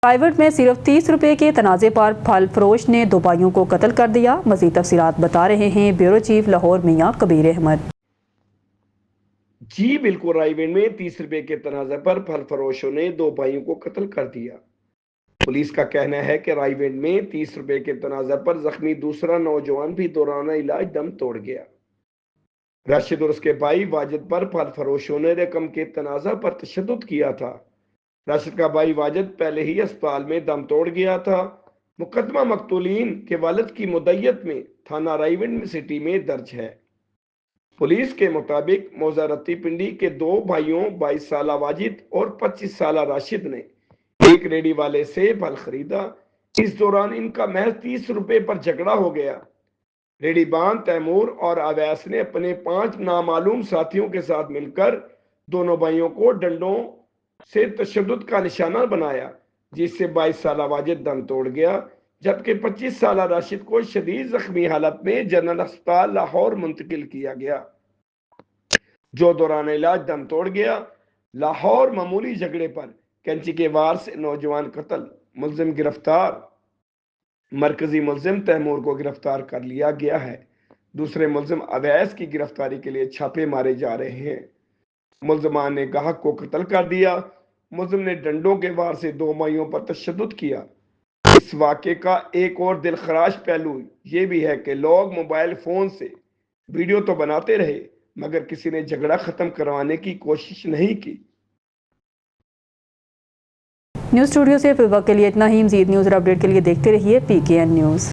رائیوڈ میں صرف 30 روپے کے تنازع پر پھل فروش نے 2 بھائیوں کو قتل کر دیا۔ مزید تفصیلات بتا رہے ہیں بیورو چیف لاہور میاں کبیر احمد۔ جی بالکل، رائیوڈ میں 30 روپے کے تنازع پر پھل فروشوں نے 2 بھائیوں کو قتل کر دیا۔ پولیس کا کہنا ہے کہ رائیوڈ میں 30 روپے کے تنازع پر زخمی دوسرا نوجوان بھی دوران علاج دم توڑ گیا۔ راشد اور اس کے بھائی واجد پر پھل فروشوں نے رقم کے تنازع پر تشدد کیا تھا۔ راشد کا بھائی واجد پہلے ہی اسپتال میں دم توڑ گیا تھا۔ مقدمہ مقتولین کے والد کی مدعیت میں تھانہ رائیوڈ سٹی میں درج ہے۔ پولیس کے مطابق موزہ رتی پنڈی کے 2 بھائیوں 22 سالہ واجد اور 25 سالہ راشد نے ایک ریڑھی والے سے پھل خریدا۔ اس دوران ان کا محض 30 روپے پر جھگڑا ہو گیا۔ ریڑھی باندھ تیمور اور اویس نے اپنے 5 نامعلوم ساتھیوں کے ساتھ مل کر دونوں بھائیوں کو ڈنڈوں سے تشدد کا نشانہ بنایا، جس سے 22 سالہ واجد دم توڑ گیا، جبکہ 25 سالہ راشد کو شدید زخمی حالت میں جنرل ہسپتال لاہور منتقل کیا گیا، جو دوران علاج دم توڑ گیا۔ لاہور معمولی جھگڑے پر کینچی کے وار سے نوجوان قتل، ملزم گرفتار۔ مرکزی ملزم تیمور کو گرفتار کر لیا گیا ہے۔ دوسرے ملزم اویس کی گرفتاری کے لیے چھاپے مارے جا رہے ہیں۔ ملزمان نے گاہک کو قتل کر دیا۔ ملزم نے ڈنڈوں کے وار سے 2 بھائیوں پر تشدد کیا۔ اس واقعے کا ایک اور دلخراش پہلو یہ بھی ہے کہ لوگ موبائل فون سے ویڈیو تو بناتے رہے، مگر کسی نے جھگڑا ختم کروانے کی کوشش نہیں کی۔ نیوز اسٹوڈیو سے فی الوقت کے لیے اتنا ہی۔ مزید نیوز اور اپڈیٹ کے لیے دیکھتے رہیے PKN نیوز۔